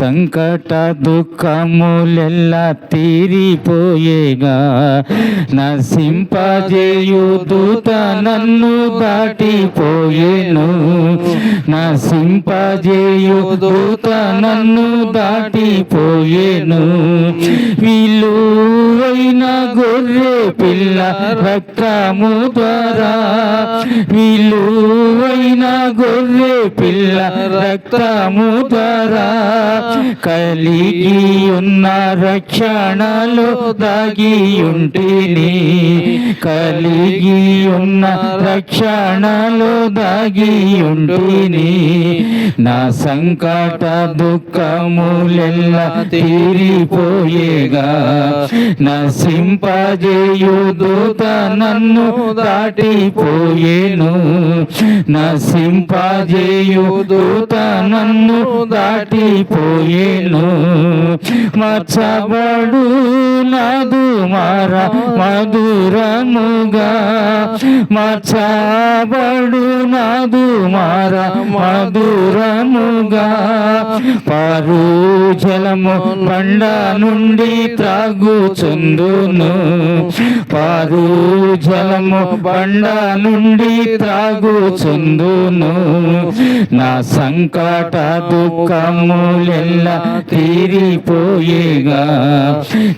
సంకట దుఃఖములెల్లా తీరిపోయేగా, నశింపజేయు దూత నన్ను దాటిపోయేను, నశింపజేయు దూత నన్ను దాటిపోయేను. విలువైన గొర్రె పిల్ల రక్తము ద్వారా, విలువైన గొర్రె పిల్ల రక్తము ద్వారా కలిగి ఉన్న రక్షణలో దాగియుంటిని, కలిగి ఉన్న రక్షణలో దాగియుంటిని. నా సంకట దుఃఖములెల్లా తీరిపోయేగా, నశింపజేయు దూత నన్ను దాటిపోయేను, నశింపజేయు దూత నన్ను దాటిపోయేను. మచ్చబడు నాదు మార మధురముగా, మచ్చబడు నాదు మార మధురముగా, పారు జలము బండ నుండి త్రాగుచుందును, పారు జలము బండ నుండి త్రాగుచుందును. నా సంకట దుఃఖములెల్లా తీరిపోయేగా,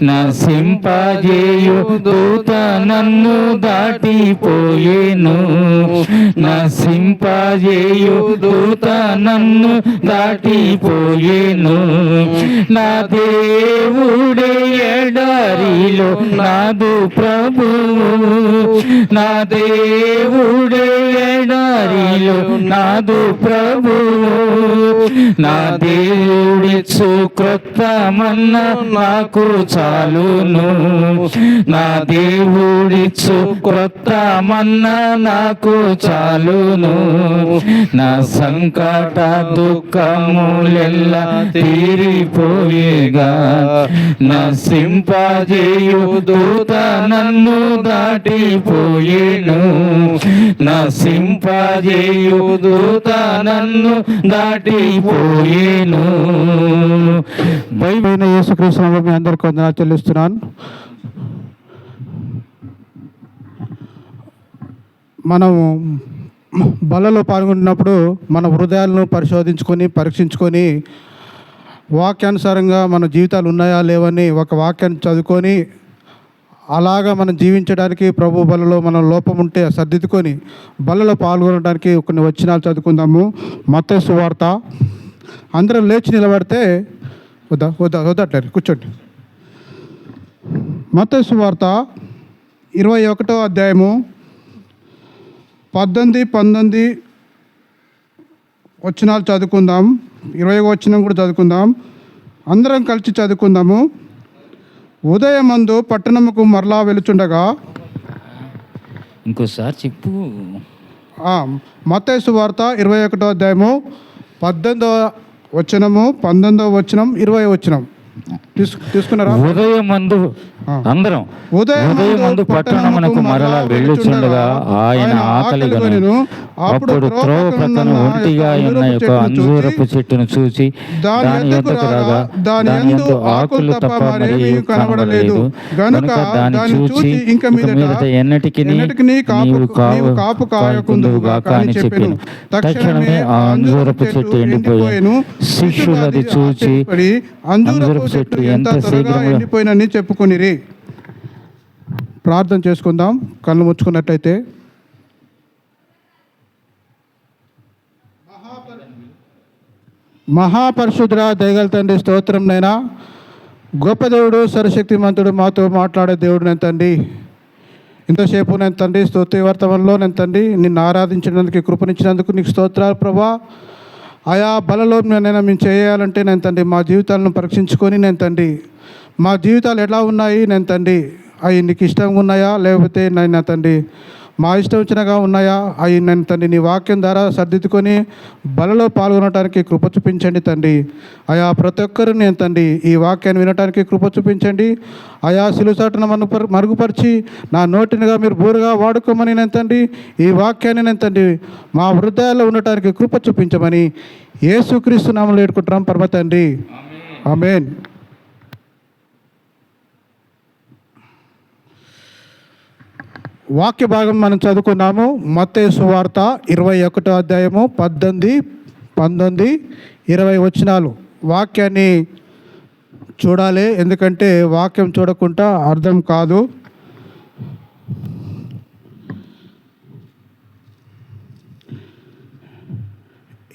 నశింపజేయు దూత నన్ను దాటిపోయేను, నశింపజేయు దూత నన్ను దాటిపోయేను. నా దేవుడే ఎడారిలో నాదు ప్రభువు, నా దేవుడే ఎడారిలో నాదు ప్రభువు, నా దేవుడిచ్చు క్రొత్త మన్న నాకు చాలును, నా దేవుడిచ్చు క్రొత్త మన్న నాకు చాలును. నా సంకట దుఃఖములెల్లా తీరిపోయేగా, నశింపజేయు దూత నన్ను దాటిపోయేను, నశింపజేయు దూత నన్ను దాటిపోయేను. బైబిల్ యేసుక్రీస్తు నామములో మీ అందరికీ వందనాలు చెల్లిస్తున్నాను. మనము బలలో పాల్గొంటున్నప్పుడు మన హృదయాలను పరిశోధించుకొని పరీక్షించుకొని వాక్యానుసారంగా మన జీవితాలు ఉన్నాయా లేవని ఒక వాక్యాన్ని చదువుకొని అలాగా మనం జీవించడానికి ప్రభు బలలో మన లోపం ఉంటే సర్దిద్దుకొని బలలో పాల్గొనడానికి కొన్ని వచనాలు చదువుకుందాము. మత్తయి సువార్త, అందరం లేచి నిలబడితే వద్దట్లేదు కూర్చోండి. మత్తయి సువార్త 21వ అధ్యాయము 18-19 వచనాలు చదువుకుందాం. 20వ వచనం కూడా చదువుకుందాం. అందరం కలిసి చదువుకుందాము. ఉదయమందు పట్టణముకు మరలా వెలుచుండగా, ఇంకోసారి చెప్పు. మత్తయి సువార్త 21వ అధ్యాయము 18వ వచనము, 19వ వచనం, 20వ వచనం తీసుకున్నారా? ఉదయమందు అందరం ఉదయమందు పట్టణమునకు మరలా వెళ్ళుచుండగా ఆయన ఆకలిగొనెను. అప్పుడు త్రోవ ప్రక్కన ఒంటిగా ఉన్న యొక్క అంజూరపు చెట్టును చూసి దాని యొద్దకు రాగా దాని యందు ఆకులు తప్ప మరి కనబడలేదు గనుక దాన్ని చూచి ఇంక మీదట ఎన్నటికి నీవు కాపు కాయకుందువుగాక అని చెప్పెను. తక్షణమే ఆ అంజూరపు చెట్టు ఎండిపోయాను. శిష్యులు అది చూచి అంజూరపు చెట్టు ఎంత శీఘ్రంగా ఎండిపోయినని చెప్పుకొనిరి. ప్రార్థన చేసుకుందాం కళ్ళు ముచ్చుకున్నట్టయితే. మహాపరిశుద్ధుడా, దయగల తండ్రి, స్తోత్రం నైనా. గొప్ప దేవుడు, సర్వశక్తిమంతుడు, మాతో మాట్లాడే దేవుడు నేను తండ్రి. ఇంతసేపు నేను తండ్రి స్తోత్ర వర్తమంలో నేను తండ్రి నిన్ను ఆరాధించినందుకు, కృపనిచ్చినందుకు నీకు స్తోత్రాలు ప్రభా. ఆయా బలలో నేను మేము చేయాలంటే నేను తండ్రి మా జీవితాలను పరీక్షించుకొని నేను తండ్రి మా జీవితాలు ఎలా ఉన్నాయి నేను తండ్రి, అవి నీకు ఇష్టంగా ఉన్నాయా లేకపోతే నేను తండ్రి మా ఇష్టం వచ్చినగా ఉన్నాయా, అవి నేను తండ్రి నీ వాక్యం ద్వారా సర్దిద్దుకొని బలలో పాల్గొనడానికి కృప చూపించండి తండ్రి. ఆయా ప్రతి ఒక్కరు నేను తండ్రి ఈ వాక్యాన్ని వినడానికి కృప చూపించండి. ఆయా సిలుసాటును మరుగుపరిచి నా నోటినిగా మీరు బూరుగా వాడుకోమని నేను తండ్రి ఈ వాక్యాన్ని నేను తండ్రి మా హృదయాల్లో ఉండటానికి కృప చూపించమని యేసుక్రీస్తు నామములో వేడుకుంటున్నాం పరమ తండ్రి. ఆమేన్. వాక్య భాగం మనం చదువుకున్నాము. మత్తయి సువార్త 21వ అధ్యాయము 18, 19, 20 వచనాలు. వాక్యాన్ని చూడాలి, ఎందుకంటే వాక్యం చూడకుండా అర్థం కాదు.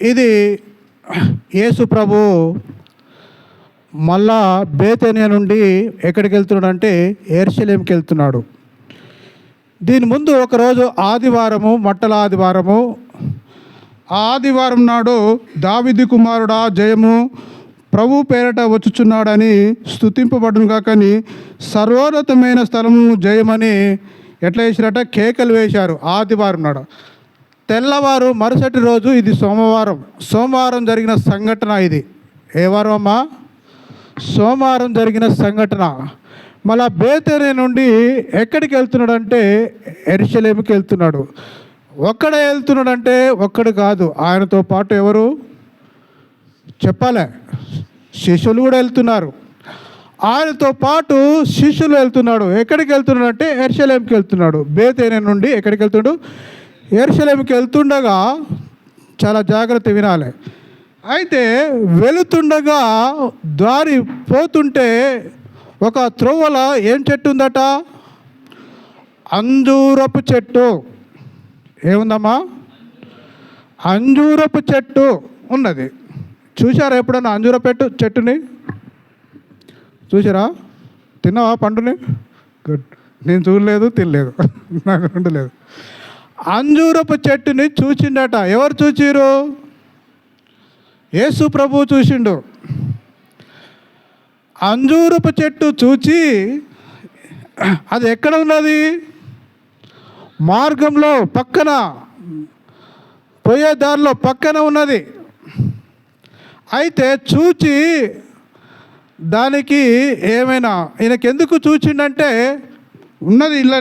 ఇది యేసు ప్రభు మళ్ళా బేతనియా నుండి ఎక్కడికి వెళ్తున్నాడు అంటే యెరూషలేంకి వెళ్తున్నాడు. దీని ముందు ఒకరోజు ఆదివారము, మట్టల ఆదివారము. ఆ ఆదివారం నాడు దావీదు కుమారుడా జయము, ప్రభు పేరట వచ్చుచున్నాడని స్తుతింపబడును కాకని సర్వోన్నతమైన స్థలము జయమని ఎట్లా వేసారట, కేకలు వేశారు ఆదివారం నాడు. తెల్లవారు మరుసటి రోజు, ఇది సోమవారం జరిగిన సంఘటన. ఇది ఏ వారం అమ్మా? సోమవారం జరిగిన సంఘటన. మళ్ళా బేతేనే నుండి ఎక్కడికి వెళ్తున్నాడంటే యెరూషలేముకి వెళ్తున్నాడు. ఒక్కడే వెళ్తున్నాడంటే ఒక్కడు కాదు, ఆయనతో పాటు ఎవరు చెప్పాలే, శిష్యులు కూడా వెళ్తున్నారు. ఆయనతో పాటు శిష్యులు వెళ్తున్నాడు. ఎక్కడికి వెళ్తున్నాడు అంటే యెరూషలేముకి వెళ్తున్నాడు. బేతేనే నుండి ఎక్కడికి వెళ్తున్నాడు? యెరూషలేముకి వెళ్తుండగా, చాలా జాగ్రత్త వినాలి. అయితే వెళుతుండగా దారి పోతుంటే ఒక త్రోవల ఏం చెట్టు ఉందట? అంజూరపు చెట్టు. ఏముందమ్మా? అంజూరపు చెట్టు ఉన్నది. చూసారా ఎప్పుడన్నా అంజూరపు చెట్టుని చూసారా? తిన్నావా పండుని? గుడ్. నేను చూడలేదు, తినలేదు, నాకు రెండు లేదు. అంజూరపు చెట్టుని చూసిండట. ఎవరు చూసిరు? యేసు ప్రభువు చూసిండు. అంజూరపు చెట్టు చూచి, అది ఎక్కడ ఉన్నది? మార్గంలో పక్కన, పోయే దారిలో పక్కన ఉన్నది. అయితే చూచి దానికి ఏమైనా, ఈయనకి ఎందుకు చూచిండంటే ఉన్నది ఇలా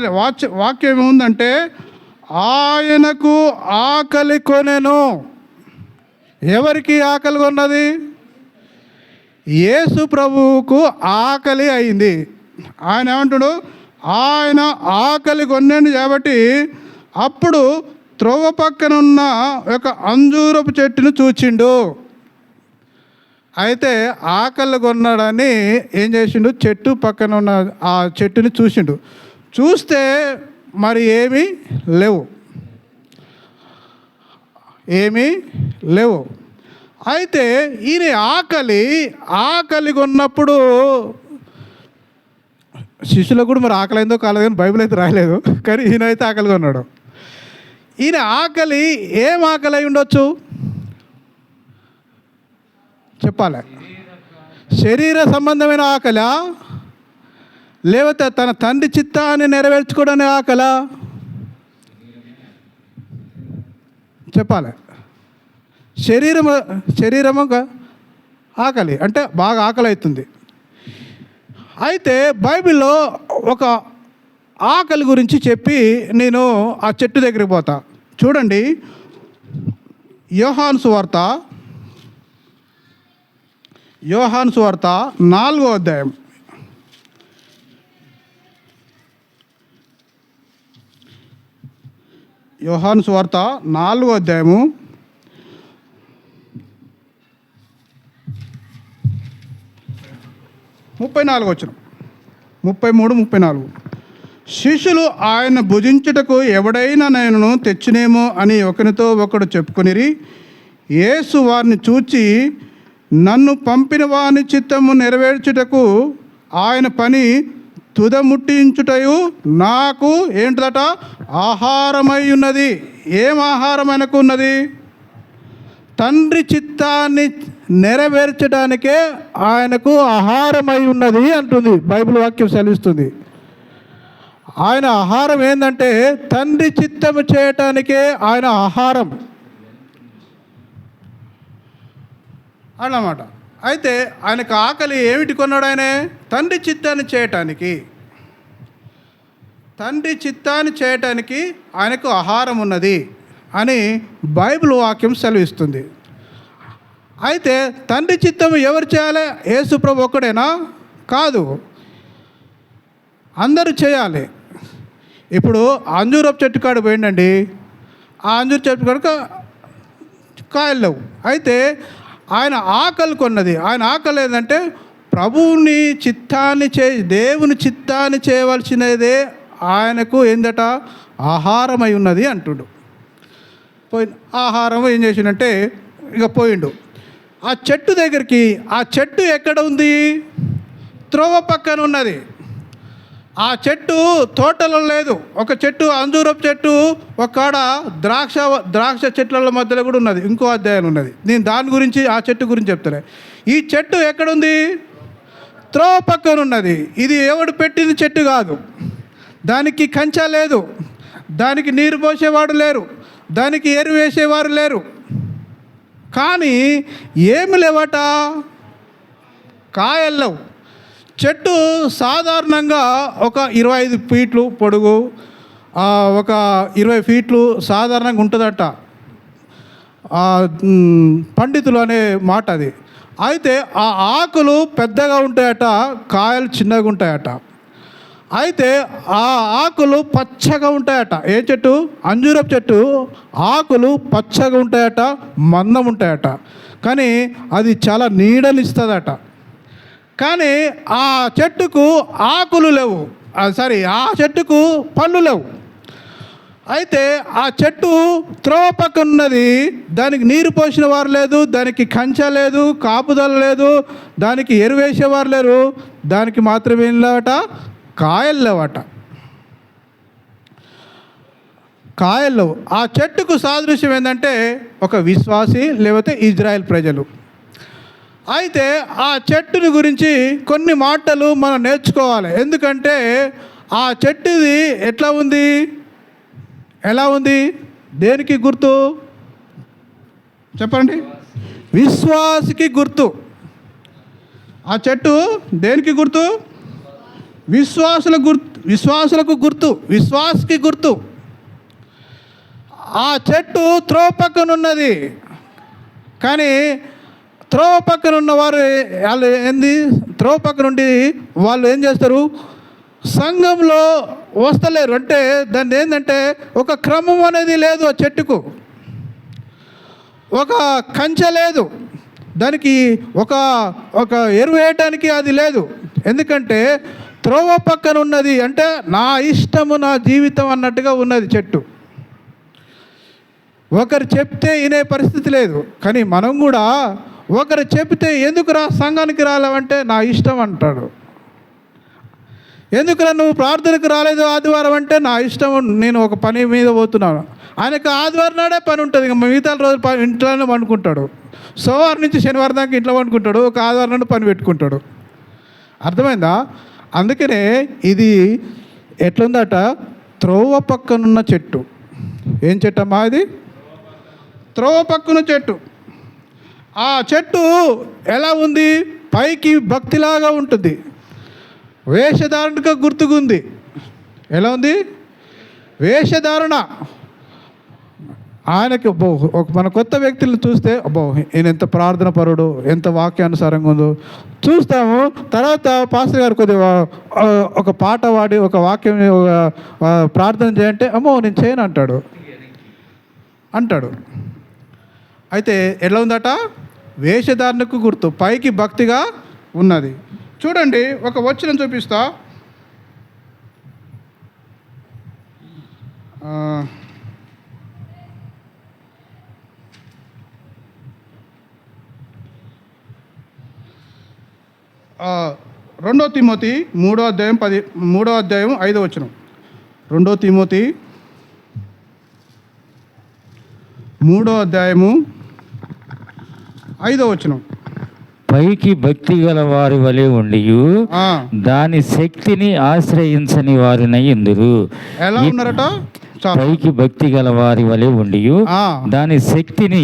వాక్యం ఏముందంటే, ఆయనకు ఆకలి కొనెను. ఎవరికి ఆకలి కొన్నది? యేసు ప్రభువుకు ఆకలి అయింది. ఆయన ఏమంటాడు? ఆయన ఆకలి కొన్నాడు కాబట్టి అప్పుడు త్రోవ పక్కన ఉన్న ఒక అంజూరపు చెట్టును చూచిండు. అయితే ఆకలి కొన్నాడని ఏం చేసిండు? చెట్టు పక్కన ఉన్న ఆ చెట్టుని చూసిండు. చూస్తే మరి ఏమీ లేవు. అయితే ఈయన ఆకలి కొన్నప్పుడు శిష్యులకు కూడా మరి ఆకలి అయిందో కాలేదు కానీ బైబిల్ అయితే రాయలేదు, కానీ ఈయన అయితే ఆకలి కొన్నాడు. ఈయన ఆకలి ఏం ఆకలి అయి ఉండొచ్చు చెప్పాలి? శరీర సంబంధమైన ఆకలా, లేకపోతే తన తండ్రి చిత్తాన్ని నెరవేర్చుకోవడానికి ఆకలా? చెప్పాలి. శరీరము ఆకలి అంటే బాగా ఆకలి అవుతుంది. అయితే బైబిల్లో ఒక ఆకలి గురించి చెప్పి నేను ఆ చెట్టు దగ్గరికి పోతా. చూడండి, యోహాను సువార్త 4వ అధ్యాయం. యోహాను సువార్త 4వ అధ్యాయము 34 వచనం, 33, 34. శిష్యులు ఆయన భుజించుటకు ఎవడైనా నేను తెచ్చినేమో అని ఒకరితో ఒకడు చెప్పుకొనిరి. యేసు వారిని చూచి, నన్ను పంపిన వాని చిత్తము నెరవేర్చుటకు ఆయన పని తుదముట్టించుటయు నాకు ఏంటట? ఆహారమై ఉన్నది. ఏం ఆహారం ఆయనకు ఉన్నది? తండ్రి చిత్తాన్ని నెరవేర్చడానికే ఆయనకు ఆహారమై ఉన్నది అంటుంది బైబిల్ వాక్యం సెలవిస్తుంది. ఆయన ఆహారం ఏంటంటే తండ్రి చిత్తము చేయటానికే ఆయన ఆహారం అన్నమాట. అయితే ఆయనకు ఆకలి ఏమిటి కొన్నాడు? ఆయన తండ్రి చిత్తాన్ని చేయటానికి ఆయనకు ఆహారం ఉన్నది అని బైబిల్ వాక్యం సెలవిస్తుంది. అయితే తండ్రి చిత్తం ఎవరు చేయాలి? యేసు ప్రభు ఒక్కడేనా? కాదు, అందరూ చేయాలి. ఇప్పుడు అంజూరపు చెట్టు కాడ పోయిండండి, ఆ అంజూరు చెట్టు కాడ కాయలు లేవు. అయితే ఆయన ఆకలి కొన్నది. ఆయన ఆకలి ఏంటంటే ప్రభువుని చిత్తాన్ని దేవుని చిత్తాన్ని చేయవలసినదే ఆయనకు ఏందట? ఆహారమై ఉన్నది అంటుడు. పోయి ఆహారం ఏం చేసిండంటే ఇక పోయిండు ఆ చెట్టు దగ్గరికి. ఆ చెట్టు ఎక్కడ ఉంది? త్రోవ పక్కన ఉన్నది. ఆ చెట్టు తోటలో లేదు. ఒక చెట్టు అంజూరపు చెట్టు ఒక కాడ ద్రాక్ష చెట్ల మధ్యలో కూడా ఉన్నది. ఇంకో అధ్యాయం ఉన్నది. నేను దాని గురించి ఆ చెట్టు గురించి చెప్తాను. ఈ చెట్టు ఎక్కడుంది? త్రోవ పక్కన ఉన్నది. ఇది ఎవడు పెట్టిన చెట్టు కాదు. దానికి కంచె లేదు, దానికి నీరు పోసేవాడు లేరు, దానికి ఎరువు వేసేవారు లేరు. కానీ ఏమి లేవట? కాయల్లవు. చెట్టు సాధారణంగా ఒక 25 ఫీట్లు పొడుగు, ఒక 20 ఫీట్లు సాధారణంగా ఉంటుందట. పండితులు అనే మాట అది. అయితే ఆ ఆకులు పెద్దగా ఉంటాయట, కాయలు చిన్నగా ఉంటాయట. అయితే ఆ ఆకులు పచ్చగా ఉంటాయట. ఏ చెట్టు? అంజూరపు చెట్టు ఆకులు పచ్చగా ఉంటాయట, మందం ఉంటాయట. కానీ అది చాలా నీడనిస్తుందట. కానీ ఆ చెట్టుకు ఆకులు లేవు, ఆ చెట్టుకు పళ్ళు లేవు. అయితే ఆ చెట్టు త్రోవ పక్కన ఉన్నది. దానికి నీరు పోసిన వారు లేదు, దానికి కంచె లేదు, కాపుదల లేదు, దానికి ఎరువేసేవారు లేరు. దానికి మాత్రమే ఏం లేవట? కాయలు లేవట. కాయలు లేవు. ఆ చెట్టుకు సాదృశ్యం ఏంటంటే ఒక విశ్వాసి లేకపోతే ఇజ్రాయెల్ ప్రజలు. అయితే ఆ చెట్టుని గురించి కొన్ని మాటలు మనం నేర్చుకోవాలి. ఎందుకంటే ఆ చెట్టుది ఎట్లా ఉంది? ఎలా ఉంది? దేనికి గుర్తు చెప్పండి? విశ్వాసికి గుర్తు. ఆ చెట్టు దేనికి గుర్తు? విశ్వాసులకు గుర్తు, విశ్వాసకి గుర్తు. ఆ చెట్టు త్రోవ పక్కన ఉన్నది. కానీ త్రోవ పక్కన ఉన్నవారు వాళ్ళు ఏంది? త్రోవ పక్కన ఉండి వాళ్ళు ఏం చేస్తారు? సంఘంలో వస్తలేరు. అంటే దాన్ని ఏంటంటే ఒక క్రమం అనేది లేదు. ఆ చెట్టుకు ఒక కంచె లేదు, దానికి ఒక ఎరువు వేయటానికి అది లేదు. ఎందుకంటే త్రోవ పక్కన ఉన్నది. అంటే నా ఇష్టము నా జీవితం అన్నట్టుగా ఉన్నది చెట్టు. ఒకరు చెప్తే వినే పరిస్థితి లేదు. కానీ మనం కూడా ఒకరు చెప్తే ఎందుకు సంఘానికి రాలేవంటే నా ఇష్టం అంటాడు. ఎందుకురా నువ్వు ప్రార్థనకు రాలేదు ఆదివారం అంటే నా ఇష్టం, నేను ఒక పని మీద పోతున్నాను. ఆయనకు ఆదివారం నాడే పని ఉంటుంది, ఇంకా మిగతా రోజు ఇంట్లోనే వండుకుంటాడు. సోమవారం నుంచి శనివారం దాకా ఇంట్లో వండుకుంటాడు, ఒక ఆదివారం నాడు పని పెట్టుకుంటాడు. అర్థమైందా? అందుకనే ఇది ఎట్లుందట? త్రోవ పక్కనున్న చెట్టు. ఏం చెట్టు అమ్మా ఇది? త్రోవ పక్కన చెట్టు. ఆ చెట్టు ఎలా ఉంది? పైకి భక్తిలాగా ఉంటుంది, వేషధారణగా గుర్తుకుంది. ఎలా ఉంది? వేషధారణ. ఆయనకి అబ్బో మన కొత్త వ్యక్తులను చూస్తే అబ్బో ఈయన ఎంత ప్రార్థన పరుడు, ఎంత వాక్యానుసారంగా ఉందో చూస్తాము. తర్వాత పాస్టర్ గారు కొద్దిగా ఒక పాట పాడి ఒక వాక్యం ప్రార్థన చేయంటే అమ్మో నేను చేయను అంటాడు. అయితే ఎలా ఉందట? వేషధారణకు గుర్తు, పైకి భక్తిగా ఉన్నది. చూడండి, ఒక వచనం చూపిస్తా. రెండో తిమోతి 3వ అధ్యాయం 5వ వచనం. 2 తిమోతి 3వ అధ్యాయము 5వ వచనం. పైకి భక్తి గల వారి వలె ఉండి దాని శక్తిని ఆశ్రయించని వారినై ఎందురు. ఎలా ఉన్నారట? పైకి భక్తి గల వారి వలె ఉండి దాని శక్తిని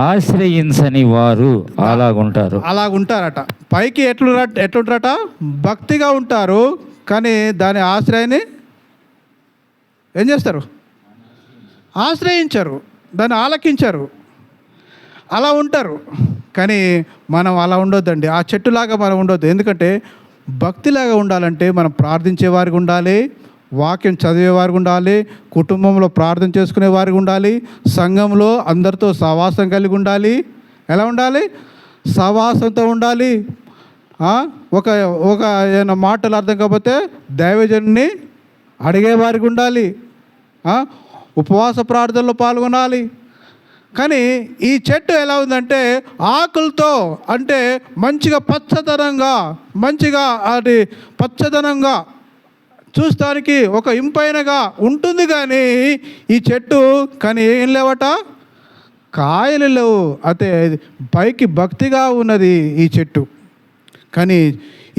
ఆశ్రయించని వారు అలాగుంటారట. పైకి ఎట్లుంటారట? భక్తిగా ఉంటారు, కానీ దాని ఆశ్రయాన్ని ఏం చేస్తారు? ఆశ్రయించరు, దాన్ని ఆలకించరు. అలా ఉంటారు. కానీ మనం అలా ఉండొద్దండి, ఆ చెట్టులాగా మనం ఉండొద్దు. ఎందుకంటే భక్తిలాగా ఉండాలంటే మనం ప్రార్థించే వారికి ఉండాలి, వాక్యం చదివేవారికి ఉండాలి, కుటుంబంలో ప్రార్థన చేసుకునే వారికి ఉండాలి, సంఘంలో అందరితో సహవాసం కలిగి ఉండాలి. ఎలా ఉండాలి? సహవాసంతో ఉండాలి. ఒక ఒక ఏమైనా మాటలు అర్థం కాకపోతే దైవజనుని అడిగేవారికి ఉండాలి, ఉపవాస ప్రార్థనలో పాల్గొనాలి. కానీ ఈ చెట్టు ఎలా ఉందంటే ఆకులతో, అంటే మంచిగా పచ్చదనంగా, మంచిగా అది పచ్చదనంగా చూస్తానికి ఒక ఇంపైనగా ఉంటుంది. కానీ ఈ చెట్టు కానీ ఏం లేవట, కాయలు లేవు. అయితే పైకి భక్తిగా ఉన్నది ఈ చెట్టు, కానీ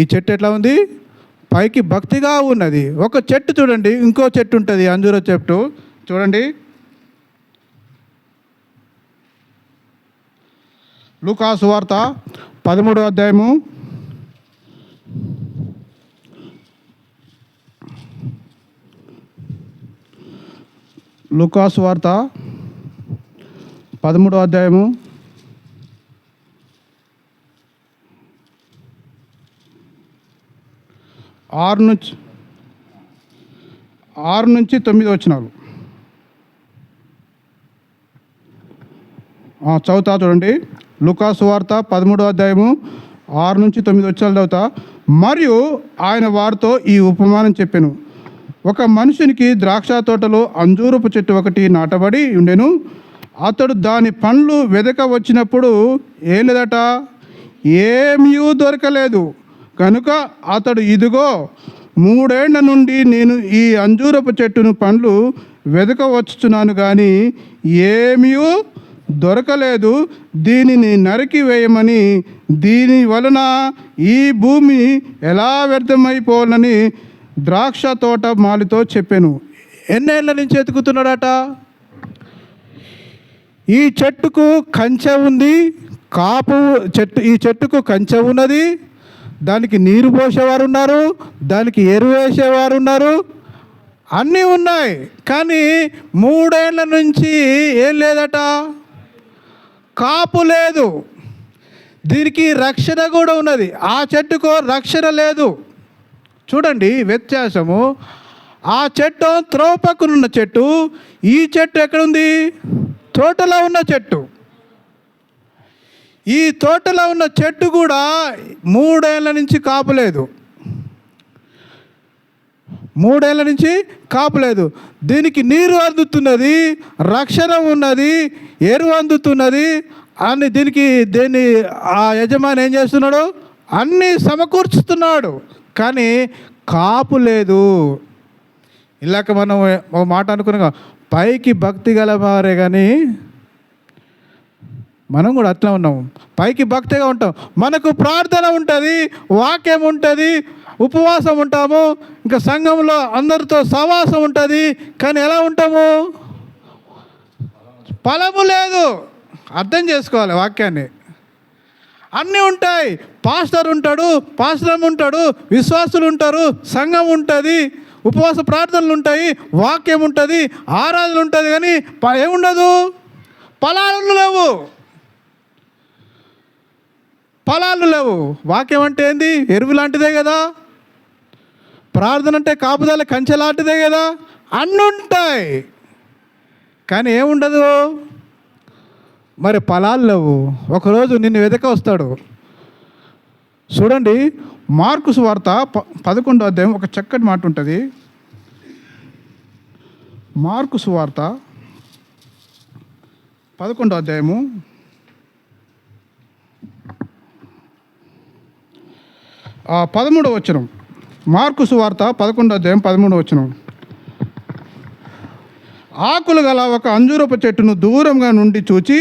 ఈ చెట్టు ఎట్లా ఉంది? పైకి భక్తిగా ఉన్నది. ఒక చెట్టు చూడండి, ఇంకో చెట్టు ఉంటుంది, అంజూర చెట్టు చూడండి. లూకా సువార్త 13వ అధ్యాయము 13వ అధ్యాయము 6 నుంచి 9 వచనాలు చదువుతా చూడండి. లూకా సువార్త 13వ అధ్యాయము 6 నుంచి 9 వచనాలు చదువుతా. మరియు ఆయన వారితో ఈ ఉపమానం చెప్పెను. ఒక మనుషునికి ద్రాక్ష తోటలో అంజూరపు చెట్టు ఒకటి నాటబడి ఉండెను. అతడు దాని పండ్లు వెదక వచ్చినప్పుడు ఏం లేదట, ఏమీ దొరకలేదు. కనుక అతడు, ఇదిగో 3 ఏళ్ల నుండి నేను ఈ అంజూరపు చెట్టును పండ్లు వెదక వచ్చుచున్నాను, కానీ ఏమీ దొరకలేదు. దీనిని నరికి వేయమని, దీని వలన ఈ భూమి ఎలా వ్యర్థమైపోనని ద్రాక్ష తోట మాలితో చెప్పాను. ఎన్నేళ్ల నుంచి ఎతుకుతున్నాడట? ఈ చెట్టుకు కంచె ఉంది, కాపు చెట్టు, ఈ చెట్టుకు కంచె ఉన్నది, దానికి నీరు పోసేవారు ఉన్నారు, దానికి ఎరువు వేసేవారు ఉన్నారు, అన్నీ ఉన్నాయి. కానీ 3 ఏళ్ల నుంచి ఏం లేదట, కాపు లేదు. దీనికి రక్షణ కూడా ఉన్నది, ఆ చెట్టుకు రక్షణ లేదు. చూడండి వ్యత్యాసము. ఆ చెట్టు త్రోవ పక్కన ఉన్న చెట్టు, ఈ చెట్టు ఎక్కడుంది? తోటలో ఉన్న చెట్టు. ఈ తోటలో ఉన్న చెట్టు కూడా 3 ఏళ్ల నుంచి కాపులేదు, 3 ఏళ్ల నుంచి కాపులేదు. దీనికి నీరు అందుతున్నది, రక్షణ ఉన్నది, ఎరువు అందుతున్నది అని దీన్ని ఆ యజమాని ఏం చేస్తున్నాడు? అన్నీ సమకూర్చుతున్నాడు, కానీ కాపు లేదు. ఇలాక మనం ఒక మాట అనుకున్నాం, పైకి భక్తి గలవారే, కానీ మనం కూడా అట్లా ఉన్నాము. పైకి భక్తిగా ఉంటాం, మనకు ప్రార్థన ఉంటుంది, వాక్యం ఉంటుంది, ఉపవాసం ఉంటాము, ఇంకా సంఘంలో అందరితో సహవాసం ఉంటుంది, కానీ ఎలా ఉంటాము? ఫలము లేదు. అర్థం చేసుకోవాలి వాక్యాన్ని. అన్నీ ఉంటాయి, పాస్టర్ ఉంటాడు, పాస్టర్ ఉంటాడు, విశ్వాసులు ఉంటారు, సంఘం ఉంటుంది, ఉపవాస ప్రార్థనలు ఉంటాయి, వాక్యం ఉంటుంది, ఆరాధన ఉంటుంది, కానీ ఏముండదు? ఫలాలు లేవు, ఫలాలు లేవు. వాక్యం అంటే ఏంది? ఎరువు లాంటిదే కదా. ప్రార్థన అంటే కాపుదల కంచె లాంటిదే కదా. అన్నీ ఉంటాయి, కానీ ఏముండదు? మరి ఫలాలు లేవు. ఒకరోజు నిన్ను వెదక వస్తాడు. చూడండి, మార్కు సువార్త 11వ అధ్యాయం ఒక చక్కటి మాట ఉంటుంది. మార్కు సువార్త 11వ అధ్యాయము 13వ వచనం. మార్కు సువార్త 11వ అధ్యాయం 13వ వచనం. ఆకులు గల ఒక అంజూరపు చెట్టును దూరంగా నుండి చూచి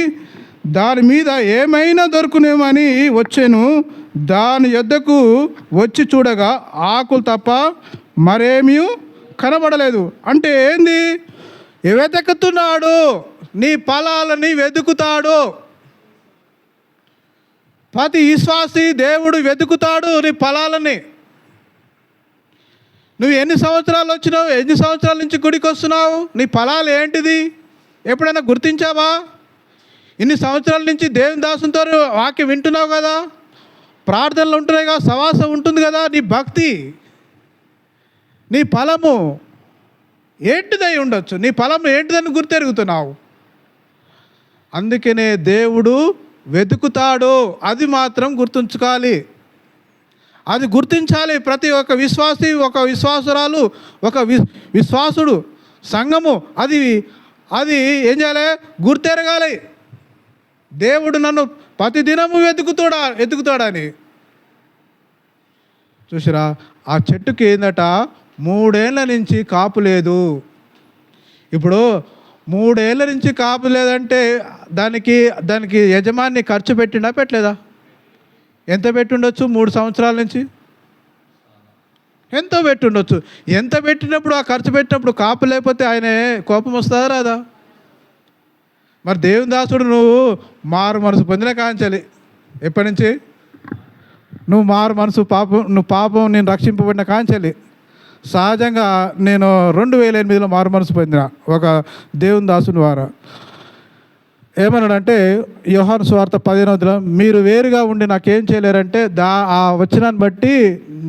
దాని మీద ఏమైనా దొరుకునేమని వచ్చాను. దాని యొద్దకు వచ్చి చూడగా ఆకులు తప్ప మరేమీ కనబడలేదు. అంటే ఏంది? వెతుకుతున్నాడు, నీ ఫలాలని వెతుకుతాడు. ప్రతి విశ్వాసి దేవుడు వెతుకుతాడు నీ ఫలాలని. నువ్వు ఎన్ని సంవత్సరాలు వచ్చినావు, ఎన్ని సంవత్సరాల నుంచి గుడికి వస్తున్నావు, నీ ఫలాలు ఏంటిది? ఎప్పుడైనా గుర్తించావా? ఇన్ని సంవత్సరాల నుంచి దేవుని దాసునితో వాక్యం వింటున్నావు కదా, ప్రార్థనలు ఉంటున్నాయి కదా, సవాసం ఉంటుంది కదా, నీ భక్తి, నీ ఫలము ఏంటిదై ఉండొచ్చు? నీ ఫలం ఏంటిదని గుర్తెరుగుతున్నావు. అందుకనే దేవుడు వెతుకుతాడు, అది మాత్రం గుర్తుంచుకోవాలి. అది గుర్తించాలి ప్రతి ఒక్క విశ్వాసి, ఒక విశ్వాసురాలు, ఒక విశ్వాసుడు, సంఘము అది ఏం చేయాలి? గుర్తెరగాలి. దేవుడు నన్ను ప్రతిదినము వెతుకుతాడని. చూసిరా, ఆ చెట్టుకి ఏందట 3 ఏళ్ళ నుంచి కాపు లేదు. ఇప్పుడు 3 ఏళ్ళ నుంచి కాపు లేదంటే దానికి యజమాని ఖర్చు పెట్టిండా పెట్టలేదా? ఎంత పెట్టుండొచ్చు? 3 సంవత్సరాల నుంచి ఎంతో పెట్టుండొచ్చు. ఎంత పెట్టినప్పుడు, ఆ ఖర్చు పెట్టినప్పుడు కాపు లేకపోతే ఆయన కోపం వస్తుందా రాదా? మరి దేవుని దాసుడు నువ్వు మారు మనసు పొందిన కాంచాలి. ఎప్పటి నుంచి నువ్వు మారు మనసు పాపం నేను రక్షింపబడిన కాంచాలి. సహజంగా నేను 2008లో మారు మనసు పొందిన ఒక దేవుని దాసుని ద్వారా. ఏమన్నాడంటే యోహాను సువార్త 15 మీరు వేరుగా ఉండి నాకేం చేయలేరంటే ఆ వచనాన్ని బట్టి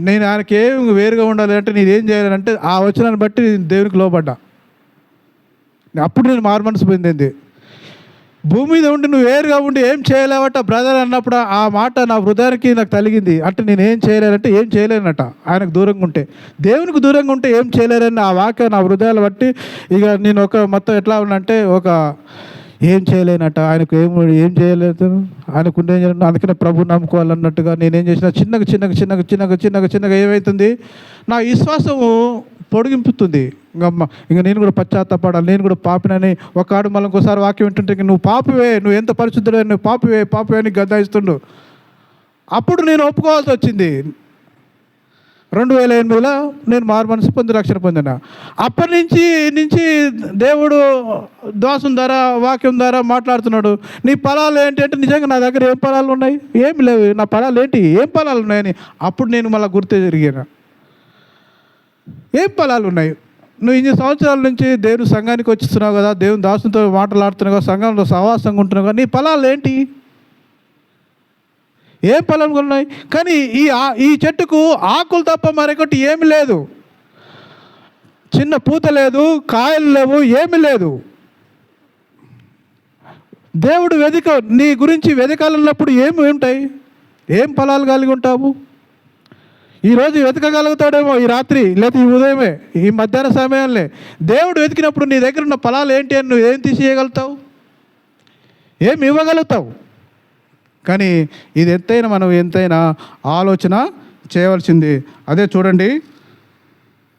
నేను ఆయనకి ఏం వేరుగా ఉండాలి అంటే నేనేం చేయాలంటే ఆ వచనాన్ని బట్టి నేను దేవునికి లోబడ్డా. అప్పుడు నేను మారు మనసు పొందింది. భూమి మీద ఉండి నువ్వు వేరుగా ఉండి ఏం చేయలేవట బ్రదర్ అన్నప్పుడు ఆ మాట నా హృదయానికి నాకు తలిగింది. అంటే నేను ఏం చేయలేనంటే ఏం చేయలేనట. ఆయనకు దూరంగా ఉంటే, దేవునికి దూరంగా ఉంటే ఏం చేయలేరని ఆ వాక్యం నా హృదయాలు బట్టి ఇక నేను మొత్తం ఎట్లా ఉన్నంటే ఏం చేయలేనట. ఆయనకు ఏం చేయలేదు, ఆయనకు ఏం చేయలేదు. అందుకనే ప్రభు నమ్ముకోవాలన్నట్టుగా నేనేం చేసిన చిన్నగా ఏమవుతుంది, నా విశ్వాసము పొడిగింపుతుంది. ఇంకా నేను కూడా పశ్చాత్తపడాలి, నేను కూడా పాపినని. ఒకడు మళ్ళీ ఇంకోసారి వాక్యం వింటుంటే నువ్వు పాపివే, నువ్వు ఎంత పరిశుద్ధుడే, నువ్వు పాపివే అని గద్దాయిస్తుండు. అప్పుడు నేను ఒప్పుకోవాల్సి వచ్చింది. 2008లో నేను మారు మనసు పొంది రక్షణ పొందిన. అప్పటి నుంచి దేవుడు దాసుని ద్వారా వాక్యం ద్వారా మాట్లాడుతున్నాడు. నీ ఫలాలు ఏంటి అంటే నిజంగా నా దగ్గర ఏం ఫలాలు ఉన్నాయి? ఏమి లేవు. నా ఫలాలు ఏంటి? ఏం ఫలాలు ఉన్నాయని అప్పుడు నేను మళ్ళీ గుర్తు తిరిగాను. ఏం ఫలాలు ఉన్నాయి? నువ్వు ఇన్ని సంవత్సరాల నుంచి దేవుని సంఘానికి వచ్చిస్తున్నావు కదా, దేవుని దాసునితో మాట్లాడుతున్నావు కదా, సంఘంలో సహవాసంగా ఉంటున్నావు కదా, నీ ఫలాలు ఏంటి? ఏం ఫలాలు ఉన్నాయి? కానీ ఈ చెట్టుకు ఆకులు తప్ప మరొకటి ఏమి లేదు. చిన్న పూత లేదు, కాయలు లేవు, ఏమి లేదు. దేవుడు నీ గురించి వెతకాలన్నప్పుడు ఏమి ఉంటాయి? ఏం ఫలాలు కలిగి ఉంటావు? ఈరోజు వెతకగలుగుతాడేమో ఈ రాత్రి, లేదా ఈ ఉదయమే, ఈ మధ్యాహ్న సమయంలో దేవుడు వెతికినప్పుడు నీ దగ్గర ఉన్న ఫలాలు ఏంటి అని నువ్వు ఏం తీసేయగలుగుతావు? ఏమి ఇవ్వగలుగుతావు? కానీ ఇది మనం ఎంతైనా ఆలోచన చేయవలసింది. అదే చూడండి,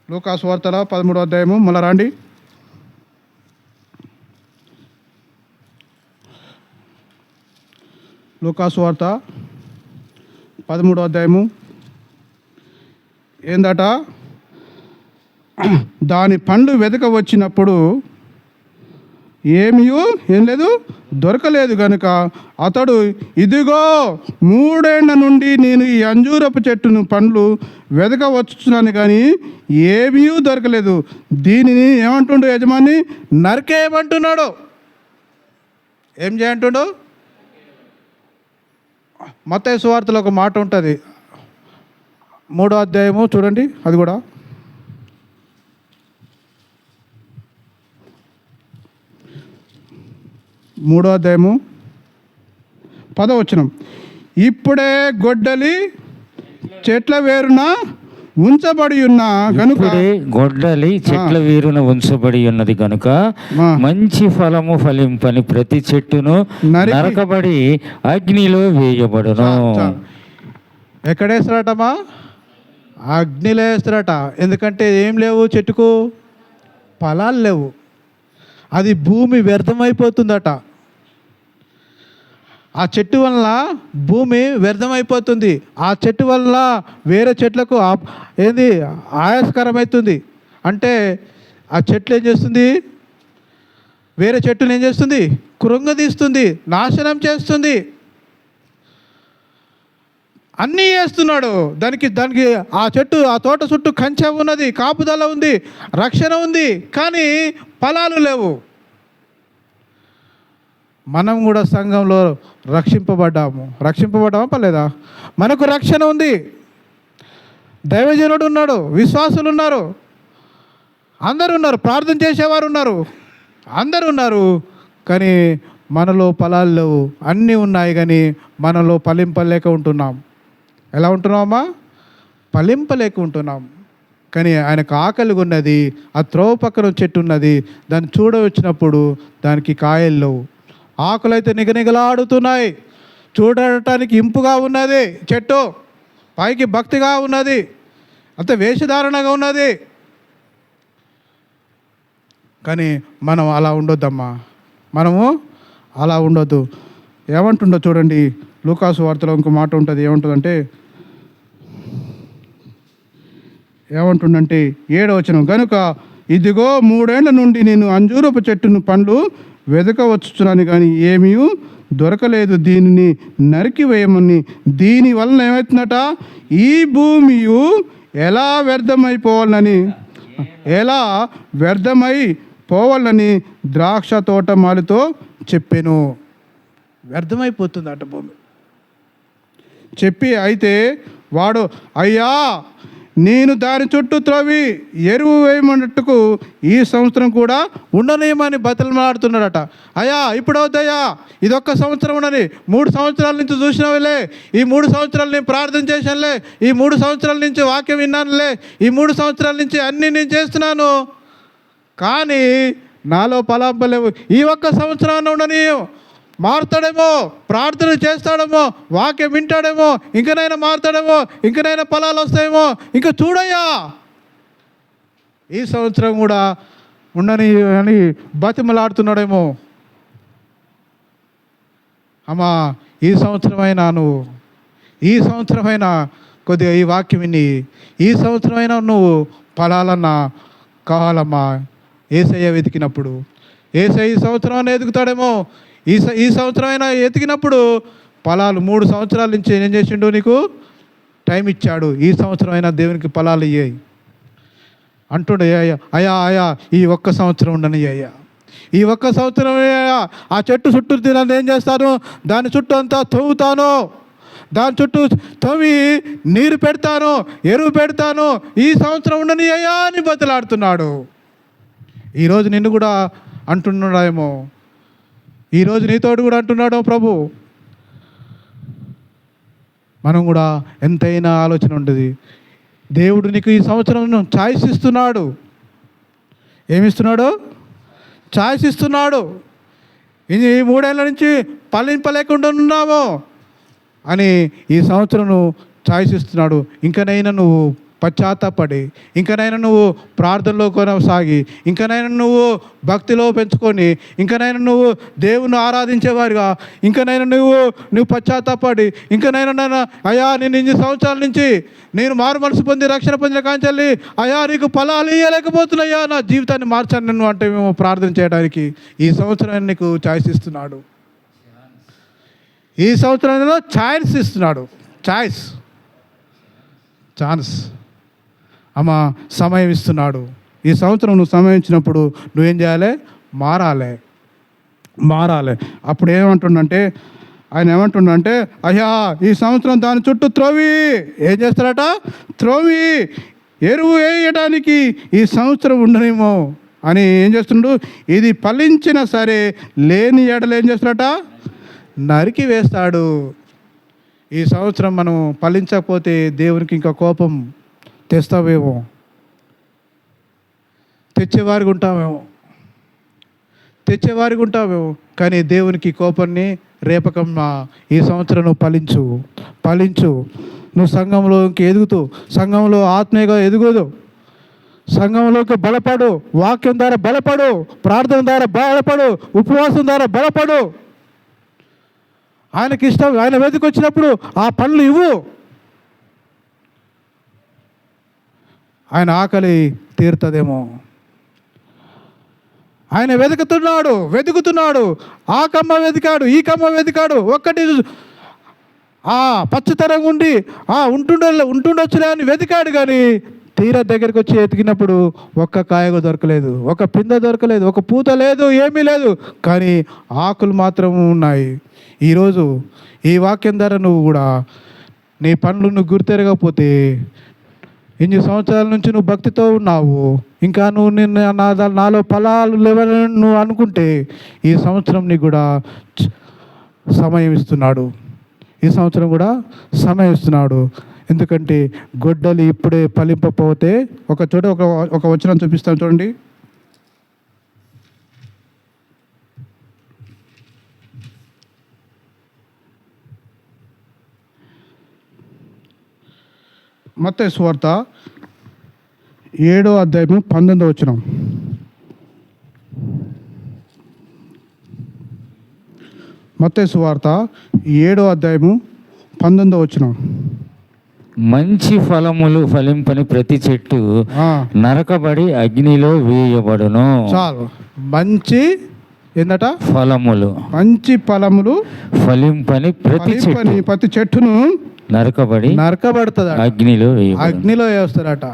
లూకాసు వార్తల 13వ అధ్యాయము, మళ్ళా రండి. లూకాసు వార్త 13వ అధ్యాయము ఏందట, దాని పండ్లు వెతక వచ్చినప్పుడు ఏం లేదు, దొరకలేదు గనుక అతడు ఇదిగో 3 ఏళ్ల నుండి నేను ఈ అంజూరపు చెట్టును పండ్లు వెతక వచ్చున్నాను కానీ ఏమీ దొరకలేదు. దీనిని ఏమంటుండు యజమాని? నరికేయమంటున్నాడు. ఏం చేయంటుండు? మత్తయి సువార్తలో ఒక మాట ఉంటుంది, 3వ అధ్యాయము చూడండి, అది కూడా 3వ అధ్యాయము 10వ వచనం. ఇప్పుడే గొడ్డలి చెట్ల వేరున ఉంచబడి ఉన్న గనుక, గొడ్డలి చెట్ల వేరున ఉంచబడి ఉన్నది కనుక మంచి ఫలము ఫలింపని ప్రతి చెట్టును నరకబడి అగ్నిలో వేయబడును. ఎక్కడేస్తారటమా? అగ్నిలో వేస్తారట. ఎందుకంటే ఏం లేవు, చెట్టుకు ఫలాలు లేవు. అది భూమి వ్యర్థమైపోతుందట. ఆ చెట్టు వల్ల భూమి వ్యర్థమైపోతుంది. ఆ చెట్టు వల్ల వేరే చెట్లకు ఆయాస్కరమవుతుంది. అంటే ఆ చెట్లు ఏం చేస్తుంది? వేరే చెట్టును ఏం చేస్తుంది? కృంగదీస్తుంది, నాశనం చేస్తుంది, అన్నీ చేస్తున్నాడు. దానికి ఆ తోట చుట్టూ కంచె ఉన్నది, కాపుదల ఉంది, రక్షణ ఉంది, కానీ ఫలాలు లేవు. మనం కూడా సంఘంలో రక్షింపబడ్డామా పర్లేదా? మనకు రక్షణ ఉంది, దైవజనుడు ఉన్నాడు, విశ్వాసులు ఉన్నారు, అందరూ ఉన్నారు, ప్రార్థన చేసేవారు ఉన్నారు, అందరూ ఉన్నారు. కానీ మనలో ఫలాలు లేవు. అన్నీ ఉన్నాయి కానీ మనలో ఫలింపలేక ఉంటున్నాం. ఎలా ఉంటున్నామా? ఫలింపలేక ఉంటున్నాం. కానీ ఆయనకు ఆకలిగా ఉన్నది. ఆ త్రోవ పక్కన చెట్టు ఉన్నది, దాన్ని చూడవచ్చినప్పుడు దానికి కాయలు లేవు. ఆకులు అయితే నిగనిగలాడుతున్నాయి, చూడటానికి ఇంపుగా ఉన్నది చెట్టు, పైకి భక్తిగా ఉన్నది, అంత వేషధారణగా ఉన్నది. కానీ మనం అలా ఉండొద్దమ్మా, మనము అలా ఉండొద్దు. ఏమంటుండో చూడండి, లూకాసు వార్తలో ఇంకో మాట ఉంటుంది. ఏమంటుండంటే 7వ వచనం, కనుక ఇదిగో 3 ఏళ్ల నుండి నేను అంజూరపు చెట్టును పండ్లు వెదకవచ్చుచున్నాను కానీ ఏమీ దొరకలేదు, దీనిని నరికివేయమని. దీని వలన ఏమవుతుందట, ఈ భూమియు ఎలా వ్యర్థమైపోవాలని ద్రాక్ష తోటమాలితో చెప్పెను. వ్యర్థమైపోతుందట భూమి. చెప్పి అయితే వాడు, అయ్యా నేను దాని చుట్టూ త్రవ్వి ఎరువు వేయమన్నట్టుకు ఈ సంవత్సరం కూడా ఉండనేమని బతిమలాడుతున్నాడట. అయ్యా ఇప్పుడు అవుతాయా, ఇదొక్క సంవత్సరం ఉండని, 3 సంవత్సరాల నుంచి చూసినవిలే, ఈ 3 సంవత్సరాలు నేను ప్రార్థన చేశానులే, ఈ 3 సంవత్సరాల నుంచి వాక్యం విన్నానులే, ఈ 3 సంవత్సరాల నుంచి అన్నీ నేను చేస్తున్నాను, కానీ నాలో ఫలాంపలేవు. ఈ ఒక్క సంవత్సరాన్ని ఉండని, మారుతాడేమో, ప్రార్థన చేస్తాడేమో, వాక్యం వింటాడేమో, ఇంకనైనా మారుతాడేమో, ఇంకనైనా ఫలాలు వస్తాయేమో, ఇంకా చూడయ్యా ఈ సంవత్సరం కూడా ఉండని అని బతిమలాడుతున్నాడేమో. అమ్మా, ఈ సంవత్సరమైనా కొద్దిగా ఈ వాక్యం విని, ఈ సంవత్సరమైనా నువ్వు ఫలాలన్నా కావాలమ్మా. యేసయ్య వెతికినప్పుడు, యేసయ్య ఈ సంవత్సరం ఎదుగుతాడేమో, ఈ సంవత్సరం అయినా ఎతికినప్పుడు ఫలాలు 3 సంవత్సరాల నుంచి ఏం చేసిండు, నీకు టైం ఇచ్చాడు, ఈ సంవత్సరం అయినా దేవునికి ఫలాలు ఇయ్యాయి అంటుండే. అయ్యా ఈ ఒక్క సంవత్సరం ఉండని అయ్యా, ఈ ఒక్క సంవత్సరం ఆ చెట్టు చుట్టూ తినని ఏం చేస్తాను, దాని చుట్టూ అంతా తవ్వుతాను, దాని చుట్టూ తవ్వి నీరు పెడతాను, ఎరువు పెడతాను, ఈ సంవత్సరం ఉండని అయ్యా అని బతిలాడుతున్నాడు. ఈరోజు నిన్ను కూడా అంటున్నాడేమో, ఈరోజు నీతోడు కూడా అంటున్నాడు ప్రభు. మనం కూడా ఎంతైనా ఆలోచన ఉంటుంది. దేవుడు నీకు ఈ సంవత్సరం ఛాయిస్ ఇస్తున్నాడు. ఏమిస్తున్నాడు? ఛాయిస్ ఇస్తున్నాడు. ఈ 3 ఏళ్ళ నుంచి ఫలింపలేకుండా ఉన్నాము అని ఈ సంవత్సరం ఛాయిస్ ఇస్తున్నాడు. ఇంకనైనా నువ్వు పశ్చాత్తాపడి, ఇంకనైనా నువ్వు ప్రార్థనలో కొనసాగి, ఇంకనైనా నువ్వు భక్తిలో పెంచుకొని, ఇంకనైనా నువ్వు దేవుని ఆరాధించేవారుగా, ఇంకనైనా నువ్వు పశ్చాత్తాపడి, ఇంకనైనా అయ్యా నేను ఇన్ని సంవత్సరాల నుంచి నేను మారు మనసు పొంది రక్షణ పొందిన కాంచెల్లి అయ్యా నీకు ఫలాలు ఇవ్వలేకపోతున్నాయ్యా, నా జీవితాన్ని మార్చాను నన్ను అంటే మేము ప్రార్థన చేయడానికి ఈ సంవత్సరం నీకు ఛాయిస్ ఇస్తున్నాడు. ఈ సంవత్సరంలో ఛాయిస్ ఇస్తున్నాడు. ఛాన్స్ అమ్మ, సమయం ఇస్తున్నాడు. ఈ సంవత్సరం నువ్వు సమయం ఇచ్చినప్పుడు నువ్వేం చేయాలి? మారాలి. అప్పుడు ఆయన ఏమంటుండంటే అయ్యా ఈ సంవత్సరం దాని చుట్టూ ఏం చేస్తాడట? త్రోవి ఎరువు వేయడానికి ఈ సంవత్సరం ఉండనేమో అని ఏం చేస్తుండు, ఇది ఫలించినా సరే లేని ఎడలు ఏం చేస్తాడట? నరికి వేస్తాడు. ఈ సంవత్సరం మనం ఫలించకపోతే దేవునికి ఇంకా కోపం తెచ్చేవారికి ఉంటామేమో కానీ దేవునికి కోపాన్ని రేపకమ్మా. ఈ సంవత్సరం నువ్వు ఫలించు. నువ్వు సంఘంలో ఇంక ఎదుగుతూ, సంఘంలో ఆత్మీయంగా ఎదుగుదు, సంఘంలోకి బలపడు, వాక్యం ద్వారా బలపడు, ప్రార్థన ద్వారా బలపడు, ఉపవాసం ద్వారా బలపడు. ఆయనకి ఇష్టం, ఆయన వేదిక వచ్చినప్పుడు ఆ పనులు ఇవ్వు. ఆయన ఆకలి తీరుతుందేమో. ఆయన వెతుకుతున్నాడు. ఆ కమ్మ వెతికాడు, ఈ కమ్మ వెతికాడు. ఒక్కటి పచ్చతరంగా ఉండి ఉంటుండొచ్చులే అని వెతికాడు కానీ తీరా దగ్గరికి వచ్చి ఎతికినప్పుడు ఒక్క కాయగా దొరకలేదు, ఒక పిందె దొరకలేదు, ఒక పూత లేదు, ఏమీ లేదు, కానీ ఆకులు మాత్రం ఉన్నాయి. ఈరోజు ఈ వాక్యం ద్వారా నువ్వు కూడా నీ పనులు నువ్వు గుర్తెరగకపోతే, ఇన్ని సంవత్సరాల నుంచి నువ్వు భక్తితో ఉన్నావు, ఇంకా నువ్వు నాలో ఫలాలు లేవని నువ్వు అనుకుంటే ఈ సంవత్సరం నీకు కూడా సమయం ఇస్తున్నాడు. ఈ సంవత్సరం కూడా సమయం ఇస్తున్నాడు. ఎందుకంటే గొడ్డలి ఇప్పుడే ఫలింపకపోతే, ఒక చోట ఒక వచనం చూపిస్తాను చూడండి. మత్తయి సువార్త 7వ అధ్యాయము 19వ వచనం. మత్తయి సువార్త 7వ అధ్యాయము 19వ వచనం. మంచి ఫలములు ఫలింపని ప్రతి చెట్టు నరకబడి అగ్నిలో వేయబడును. చాలు. మంచి ఏందట? ఫలములు. మంచి ఫలములు ఫలింపని ప్రతి చెట్టును నరకబడుతుంది, అగ్నిలో వేస్తారట.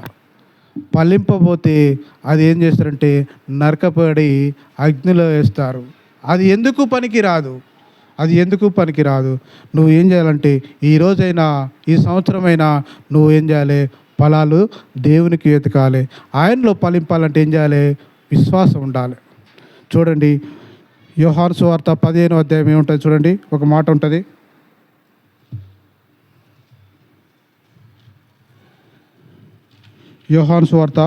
ఫలింపబోతే అది ఏం చేస్తారంటే నరకబడి అగ్నిలో వేస్తారు. అది ఎందుకు పనికి రాదు. నువ్వు ఏం చేయాలంటే ఈ రోజైనా ఈ సంవత్సరమైనా నువ్వు ఏం చేయాలి? ఫలాలు దేవునికి వెతకాలి. ఆయనలో ఫలింపాలంటే ఏం చేయాలి? విశ్వాసం ఉండాలి. చూడండి, యోహాను సువార్త 15వ అధ్యాయం ఏముంటుంది చూడండి. ఒక మాట ఉంటుంది. యోహాను సువార్త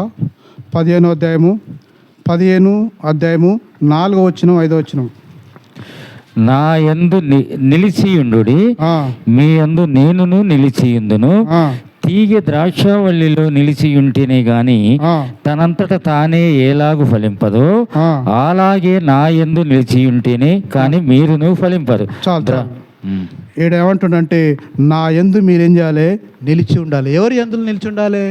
15వ అధ్యాయము 4వ వచనం 5వ వచనం. నా యందు నిలిచియుండుడి, మీ యందు నేనును నిలిచియుందును. తీగె ద్రాక్షవల్లిలో నిలిచియుంటేనే గాని తనంతట తానే ఎలాగు ఫలింపదో, అలాగే నా యందు నిలిచియుంటేనే కానీ మీరును ఫలింపరు. ఏమంటుండంటే నా యందు మీరేం చేయాలి? నిలిచి ఉండాలి. ఎవరి యందులో నిలిచి ఉండాలి?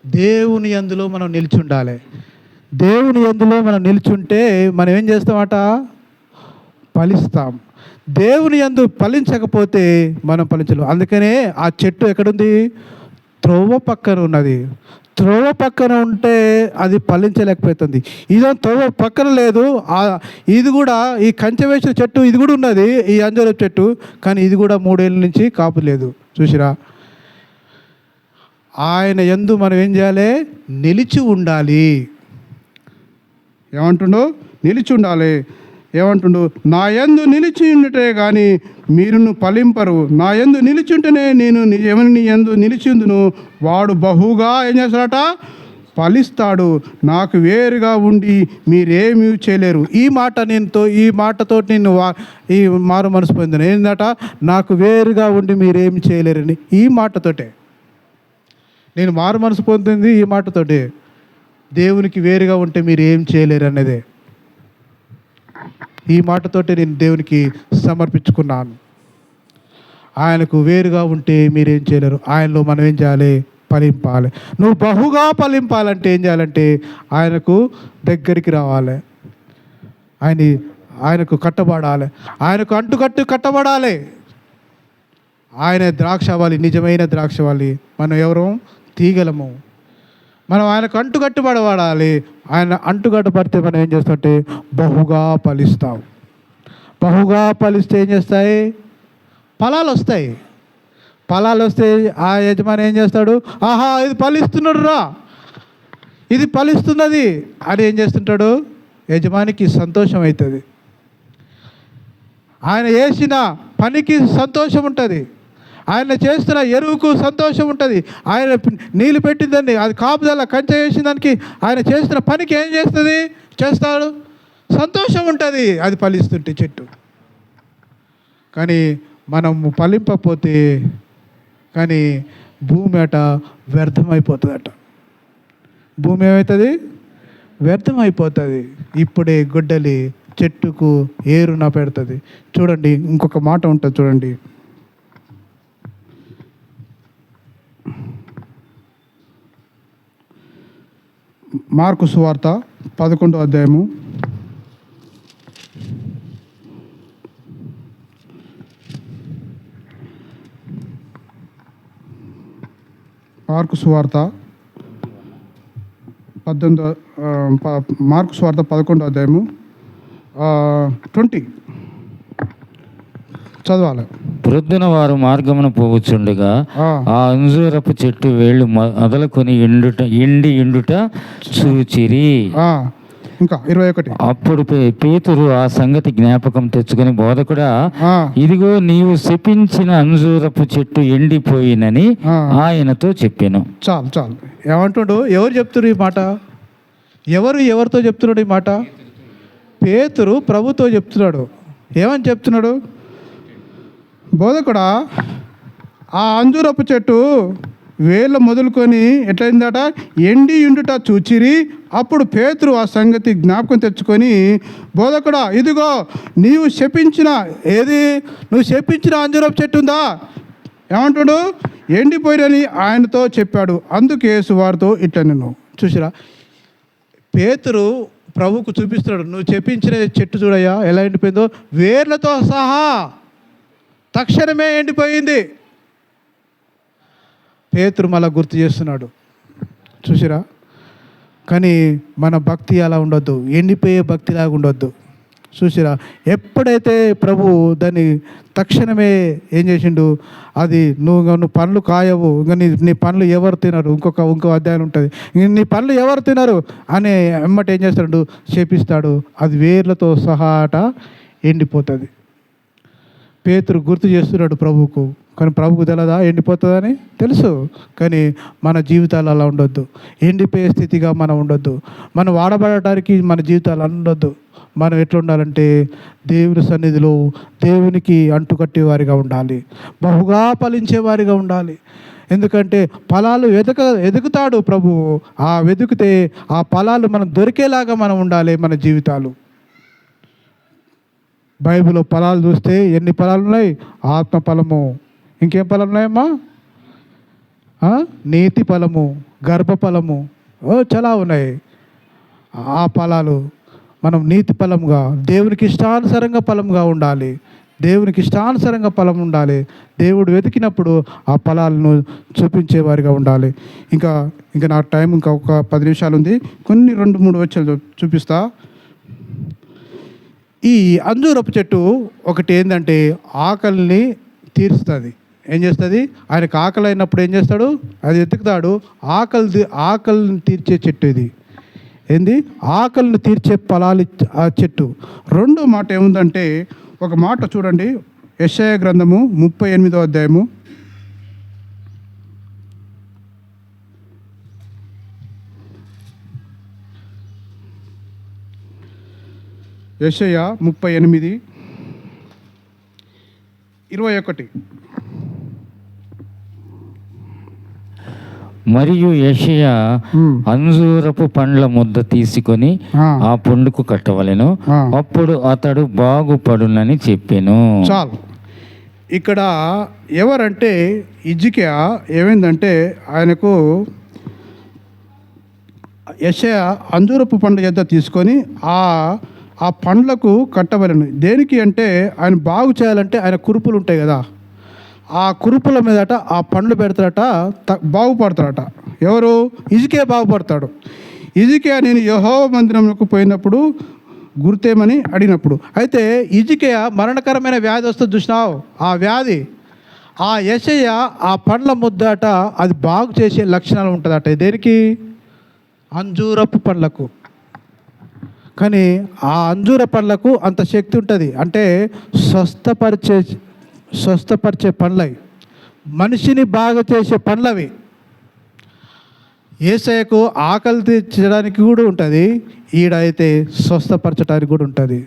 దేవుని యందులో మనం నిలిచి ఉండాలి. దేవుని యందులో మనం నిలిచుంటే మనం ఏం చేస్తామట? ఫలిస్తాం. దేవుని యందు ఫలించకపోతే మనం ఫలించలేము. అందుకనే ఆ చెట్టు ఎక్కడుంది? త్రోవ పక్కన ఉన్నది. త్రోవ పక్కన ఉంటే అది ఫలించలేకపోతుంది. ఇదో త్రోవ పక్కన లేదు. ఇది కూడా ఈ కంచె వేసిన చెట్టు ఇది కూడా ఉన్నది, ఈ అంజూరపు చెట్టు, కానీ ఇది కూడా 3 ఏళ్ళ నుంచి కాపు లేదు. చూసిరా? ఆయన యందు మనం ఏం చేయాలి? నిలిచి ఉండాలి. నిలిచి ఉండాలి. నా యందు నిలిచి ఉండుటే కానీ మీరును ఫలింపరు. నా యందు నిలిచి ఉంటేనే నేను ఎవరిని యందు నిలిచి ఉందును వాడు బహుగా ఏం చేస్తాడట? ఫలిస్తాడు. నాకు వేరుగా ఉండి మీరేమీ చేయలేరు. ఈ మాటతో నేను ఈ మారు మనసు పొందాను. ఏంటట? నాకు వేరుగా ఉండి మీరేమి చేయలేరని. ఈ మాటతోటే నేను మారు మనసు పొందింది. ఈ మాటతోటే దేవునికి వేరుగా ఉంటే మీరు ఏం చేయలేరు అన్నదే. ఈ మాటతోటే నేను దేవునికి సమర్పించుకున్నాను. ఆయనకు వేరుగా ఉంటే మీరేం చేయలేరు. ఆయనలో మనం ఏం చేయాలి? ఫలింపాలి. నువ్వు బహుగా ఫలింపాలంటే ఏం చేయాలంటే ఆయనకు దగ్గరికి రావాలి. ఆయనకు కట్టబడాలి. ఆయనకు కట్టబడాలి. ఆయన ద్రాక్షవాలి, నిజమైన ద్రాక్షవాలి. మనం ఎవరు? తీగలము. మనం ఆయనకు అంటుకట్టుబడబడాలి. ఆయన అంటుకట్టుబడితే మనం ఏం చేస్తామంటే బహుగా ఫలిస్తాం. బహుగా ఫలిస్తే ఏం చేస్తాయి? ఫలాలు వస్తాయి. ఫలాలు వస్తే ఆ యజమాని ఏం చేస్తాడు? ఆహా, ఇది ఫలిస్తున్నాడు రా, ఇది ఫలిస్తున్నది అని ఏం చేస్తుంటాడు? యజమానికి సంతోషం అవుతుంది. ఆయన వేసిన పనికి సంతోషం ఉంటుంది. ఆయన చేస్తున్న ఎరువుకు సంతోషం ఉంటుంది. ఆయన నీళ్ళు పెట్టిందని అది కాపుదల కంచె వేసిన దానికి ఆయన చేస్తున్న పనికి ఏం చేస్తాడు? సంతోషం ఉంటుంది. అది ఫలిస్తుంటే చెట్టు. కానీ మనం ఫలింపకపోతే కానీ భూమి వ్యర్థమైపోతుందట. భూమి ఏమవుతుంది? వ్యర్థమైపోతుంది. ఇప్పుడే గొడ్డలి చెట్టుకు ఏరున పెడుతుంది. చూడండి, ఇంకొక మాట ఉంటుంది చూడండి. మార్కు సువార్త 11వ అధ్యాయము 11వ మార్కు స్వార్థ 11వ అధ్యాయము 20 చదవాలి. ప్రొద్దున వారు మార్గమున పోవచ్చుండగా ఆ అంజూరపు చెట్టు వేళ్ళు మొదలుకొని ఎండుట చూచిరి. ఇంకా 21. అప్పుడు పేతురు ఆ సంగతి జ్ఞాపకం తెచ్చుకొని, బోధకుడా, ఇదిగో నీవు శపించిన అంజూరపు చెట్టు ఎండిపోయినని ఆయనతో చెప్పాను. చాలు ఏమంటుడు? ఎవరు చెప్తున్నారు ఈ మాట? ఎవరితో చెప్తున్నాడు ఈ మాట? పేతురు ప్రభుతో చెప్తున్నాడు. ఏమని చెప్తున్నాడు? బోధకుడా, ఆ అంజూరపు చెట్టు వేళ్ళ మొదలుకొని ఎట్లయిందట? ఎండుట చూచిరి. అప్పుడు పేతురు ఆ సంగతి జ్ఞాపకం తెచ్చుకొని, బోధకుడా, ఇదిగో నువ్వు శపించిన అంజూరపు చెట్టు ఉందా? ఏమంటాడు? ఎండిపోయినని ఆయనతో చెప్పాడు. అందుకు యేసు వారితో ఇట్లా, నేను చూసిరా, పేతురు ప్రభువుకు చూపిస్తున్నాడు. నువ్వు చెప్పించిన చెట్టు చూడయ్యా ఎలా ఎండిపోయిందో, వేర్లతో సహా తక్షణమే ఎండిపోయింది. పేతురు మళ్ళా గుర్తు చేస్తున్నాడు. చూసిరా, కానీ మన భక్తి అలా ఉండొద్దు, ఎండిపోయే భక్తిలాగా ఉండొద్దు. చూసిరా, ఎప్పుడైతే ప్రభు దాన్ని తక్షణమే ఏం చేసిండు, అది నువ్వు పండ్లు కాయవు, ఇంకా నీ పండ్లు ఎవరు తినరు, ఇంకో అధ్యాయం ఉంటుంది, నీ పండ్లు ఎవరు తినరు అని ఎమ్మట ఏం చేస్తాడు? చేపిస్తాడు. అది వేర్లతో సహా ఎండిపోతుంది. పేతురు గుర్తు చేస్తున్నాడు ప్రభువుకు. కానీ ప్రభువుకు తెలియదా ఎండిపోతుందని? తెలుసు. కానీ మన జీవితాలు అలా ఉండొద్దు, ఎండిపోయే స్థితిగా మనం ఉండొద్దు. మనం వాడబడటానికి మన జీవితాలు ఉండొద్దు. మనం ఎట్లా ఉండాలంటే దేవుని సన్నిధిలో దేవునికి అంటుకట్టేవారిగా ఉండాలి, బహుగా ఫలించేవారిగా ఉండాలి. ఎందుకంటే ఫలాలు ఎదుగుతాడు ప్రభువు. ఆ వెతికితే ఆ ఫలాలు మనం దొరికేలాగా మనం ఉండాలి. మన జీవితాలు బైబిల్లో ఫలాలు చూస్తే ఎన్ని ఫలాలు ఉన్నాయి? ఆత్మ ఫలము, ఇంకేం ఫలాలు ఉన్నాయమ్మా? నీతి ఫలము, గర్భ ఫలము, చాలా ఉన్నాయి. ఆ ఫలాలు మనం నీతి ఫలంగా, దేవునికి ఇష్టానుసారంగా ఫలంగా ఉండాలి. దేవునికి ఇష్టానుసారంగా ఫలం ఉండాలి. దేవుడు వెతికినప్పుడు ఆ ఫలాలను చూపించేవారిగా ఉండాలి. ఇంకా నా టైం ఇంకా ఒక 10 నిమిషాలు ఉంది. కొన్ని 2-3 వచ్చాలు చూపిస్తా. ఈ అంజూరపు చెట్టు ఒకటి ఏంటంటే ఆకలిని తీరుస్తుంది. ఏం చేస్తుంది? ఆయనకు ఆకలి అయినప్పుడు ఏం చేస్తాడు? అది వెతుకుతాడు. ఆకలిని తీర్చే చెట్టు ఇది. ఏంది? ఆకలిని తీర్చే ఫలాలు ఆ చెట్టు. రెండో మాట ఏముందంటే, ఒక మాట చూడండి, యెషయా గ్రంథము 38వ అధ్యాయము 38:21. మరియు యెషయా అంజూరపు పండ్ల ముద్ద తీసుకొని ఆ పండుకు కట్టవలెను, అప్పుడు అతడు బాగుపడునని చెప్పాను. చాలు. ఇక్కడ ఎవరంటే హిజ్కియా ఏమైందంటే, ఆయనకు యెషయా అంజూరపు పండు యొద్ద తీసుకొని ఆ పండ్లకు కట్టవలను. దేనికి అంటే, ఆయన బాగు చేయాలంటే ఆయన కురుపులు ఉంటాయి కదా, ఆ కురుపుల మీదట ఆ పండ్లు పెడతాడట, బాగుపడతాడట. ఎవరు? హిజ్కియా బాగుపడతాడు. హిజ్కియా నేను యెహోవా మందిరంకు పోయినప్పుడు గుర్తేమని అడిగినప్పుడు, అయితే హిజ్కియా మరణకరమైన వ్యాధి వస్తుంది చూసినావు, ఆ వ్యాధి ఆ యెషయా ఆ పండ్ల ముద్దట అది బాగు చేసే లక్షణాలు ఉంటుందట. దేనికి? అంజూరపు పండ్లకు. కానీ ఆ అంజూర పండ్లకు అంత శక్తి ఉంటుంది. అంటే స్వస్థపరిచే పండ్లవి, మనిషిని బాగా చేసే పండ్లవి. యేసయ్యకు ఆకలి తీర్చడానికి కూడా ఉంటుంది, ఈడైతే స్వస్థపరచడానికి కూడా ఉంటుంది.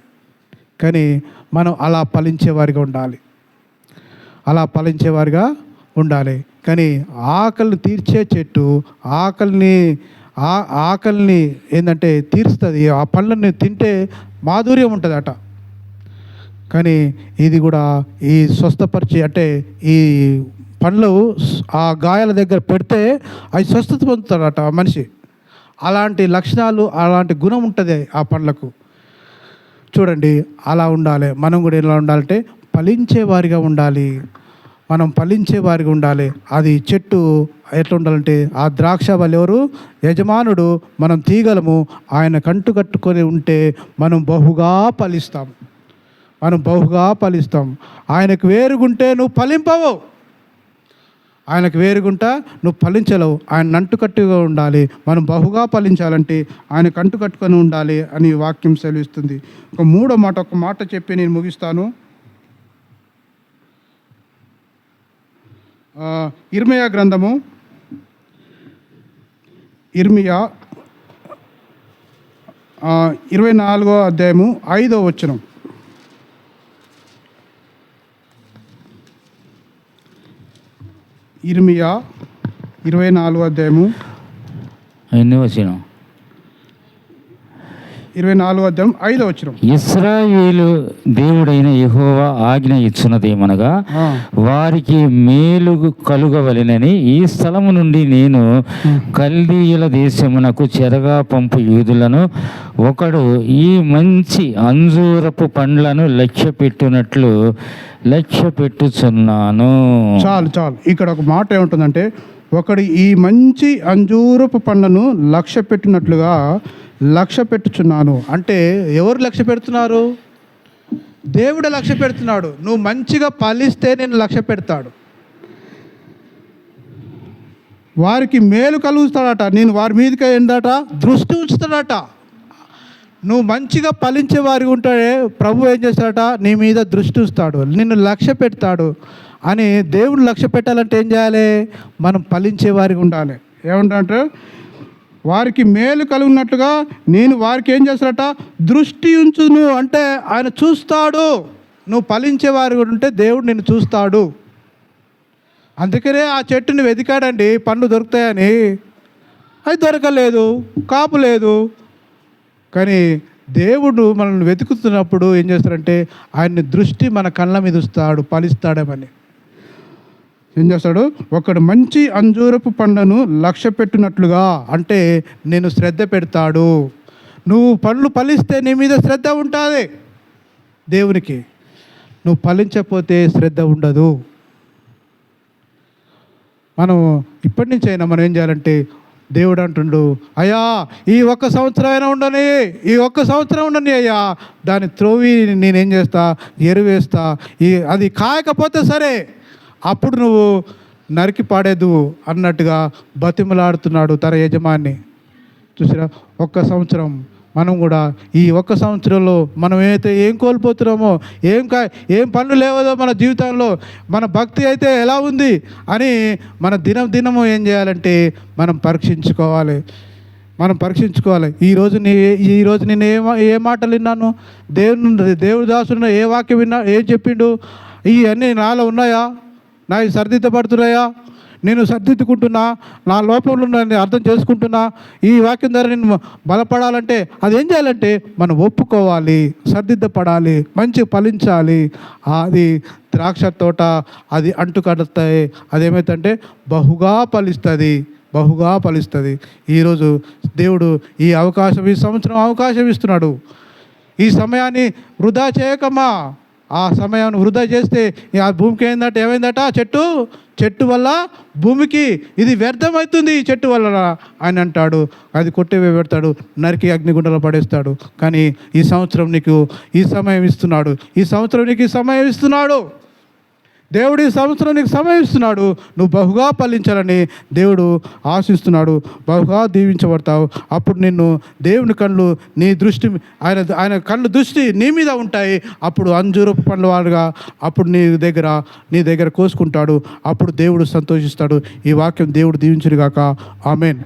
కానీ మనం అలా ఫలించేవారిగా ఉండాలి. కానీ ఆకలిని తీర్చే చెట్టు ఆకలిని ఏంటంటే తీరుస్తుంది. ఆ పండ్లని తింటే మాధుర్యం ఉంటుందట. కానీ ఇది కూడా ఈ స్వస్థపరిచి, అంటే ఈ పండ్లు ఆ గాయాల దగ్గర పెడితే అవి స్వస్థత పొందుతాడట మనిషి. అలాంటి లక్షణాలు, అలాంటి గుణం ఉంటుంది ఆ పండ్లకు. చూడండి, అలా ఉండాలి. మనం కూడా ఎలా ఉండాలంటే ఫలించే వారిగా ఉండాలి. మనం ఫలించే వారికి ఉండాలి. అది చెట్టు ఎట్లా ఉండాలంటే ఆ ద్రాక్ష వల్లి ఎవరు? యజమానుడు. మనం తీగలము. ఆయన కంటు కట్టుకొని ఉంటే మనం బహుగా ఫలిస్తాం. ఆయనకు వేరుగుంటే నువ్వు ఫలింపవు. ఆయనకు వేరుగుంటా నువ్వు ఫలించలేవు. ఆయన నంటుకట్టుగా ఉండాలి. మనం బహుగా ఫలించాలంటే ఆయన కంటు కట్టుకొని ఉండాలి అని వాక్యం సెలవిస్తుంది. ఒక మాట చెప్పి నేను ముగిస్తాను. ఇర్మియా గ్రంథము 24వ అధ్యాయము 5వ వచనం. ఇర్మియా 24వ అధ్యాయము 5వ వచనం. ఇశ్రాయేలు దేవుడైన యెహోవా ఆజ్ఞ ఇచ్చున్నదేమనగా, వారికి మేలు కలుగవలెనని ఈ స్థలము నుండి నేను కల్దీయుల దేశమునకు చెరగా పంపు యూదులను ఒకడు ఈ మంచి అంజూరపు పండ్లను లక్ష్య పెట్టుచున్నాను. చాలు. ఇక్కడ ఒక మాట ఏముంటుందంటే, ఒకడు ఈ మంచి అంజూరపు పండ్లను లక్ష్య పెట్టుచున్నాను అంటే ఎవరు లక్ష్య పెడుతున్నారు? దేవుడు లక్ష్య పెడుతున్నాడు. నువ్వు మంచిగా ఫలిస్తే నేను లక్ష్య పెడతాడు. వారికి మేలు కలుగుతాడట. నేను వారి మీదకి ఏందట? దృష్టి ఉంచుతాడట. నువ్వు మంచిగా ఫలించే వారికి ఉంటాడే ప్రభు ఏం చేస్తాడట? నీ మీద దృష్టి ఉంచుతాడు, నిన్ను లక్ష్య పెడతాడు. అని దేవుడు లక్ష్య పెట్టాలంటే ఏం చేయాలి? మనం ఫలించే వారికి ఉండాలి. ఏమంటే వారికి మేలు కలుగునట్లుగా నేను వారికి ఏం చేస్తాడట? దృష్టి ఉంచును అంటే ఆయన చూస్తాడు. నువ్వు ఫలించే వారు ఉంటే దేవుడు నిన్ను చూస్తాడు. అందుకనే ఆ చెట్టుని వెతికాడండి పండ్లు దొరుకుతాయని. అది దొరకలేదు, కాపు లేదు. కానీ దేవుడు మనల్ని వెతుకుతున్నప్పుడు ఏం చేస్తాడంటే ఆయన్ని దృష్టి మన కళ్ళ మీద ఉంచుతాడు, ఫలిస్తాడేమని. ఏం చేస్తాడు? ఒకడు మంచి అంజూరపు పండ్లను లక్ష్య పెట్టినట్లుగా అంటే నేను శ్రద్ధ పెడతాడు. నువ్వు పండ్లు ఫలిస్తే నీ మీద శ్రద్ధ ఉంటుంది దేవునికి. నువ్వు ఫలించకపోతే శ్రద్ధ ఉండదు. మనం ఇప్పటి నుంచి అయినా మనం ఏం చేయాలంటే, దేవుడు అంటుండు, అయ్యా ఈ 1 సంవత్సరం అయినా ఉండని, ఈ 1 సంవత్సరం ఉండని అయ్యా, దాన్ని త్రోవి నేనేం చేస్తా? ఎరువేస్తా. అది కాయకపోతే సరే అప్పుడు నువ్వు నరికి పాడేదు అన్నట్టుగా బతిమలాడుతున్నాడు తన యజమాని. చూసిరా, 1 సంవత్సరం. మనం కూడా ఈ 1 సంవత్సరంలో మనం ఏం కోల్పోతున్నామో, ఏం పనులు లేవదో మన జీవితంలో, మన భక్తి అయితే ఎలా ఉంది అని మన దినము ఏం చేయాలంటే మనం పరీక్షించుకోవాలి. ఈరోజు నేను ఏ మాటలు విన్నాను? దేవుడి దాసుడు ఏ వాక్యం విన్నా? ఏం చెప్పిండు? ఇవన్నీ నాలో ఉన్నాయా? నాకు సరిదిద్దపడుతున్నాయా? నేను సరిదిద్దుకుంటున్నా? నా లోపంలో నేను అర్థం చేసుకుంటున్నా? ఈ వాక్యం ద్వారా నేను బలపడాలంటే అదేం చేయాలంటే మనం ఒప్పుకోవాలి, సరిదిద్దపడాలి, మంచి ఫలించాలి. అది ద్రాక్ష తోట, అది అంటుకడతాయి. అదేమైతుందంటే బహుగా ఫలిస్తుంది. ఈరోజు దేవుడు ఈ సంవత్సరం అవకాశం ఇస్తున్నాడు. ఈ సమయాన్ని వృధా చేయకమ్మా. ఆ సమయాన్ని వృధా చేస్తే ఆ భూమికి ఏమైందట? చెట్టు వల్ల భూమికి ఇది వ్యర్థమవుతుంది. ఈ చెట్టు వల్ల ఆయన అంటాడు, అది కొట్టివేస్తాడు, నరికి అగ్నిగుండంలో పడేస్తాడు. కానీ ఈ సంవత్సరం నీకు ఈ సమయం ఇస్తున్నాడు. దేవుడు ఈ సంవత్సరం నీకు సమయం ఇస్తున్నాడు. నువ్వు బహుగా ఫలించాలని దేవుడు ఆశిస్తున్నాడు. బహుగా దీవించబడతావు. అప్పుడు నిన్ను దేవుని కళ్ళు, నీ దృష్టి, ఆయన కళ్ళు దృష్టి నీ మీద ఉంటాయి. అప్పుడు అంజూరపు పండ్ల వాడుగా అప్పుడు నీ దగ్గర కోసుకుంటాడు. అప్పుడు దేవుడు సంతోషిస్తాడు. ఈ వాక్యం దేవుడు దీవించునుగాక. ఆమేన్.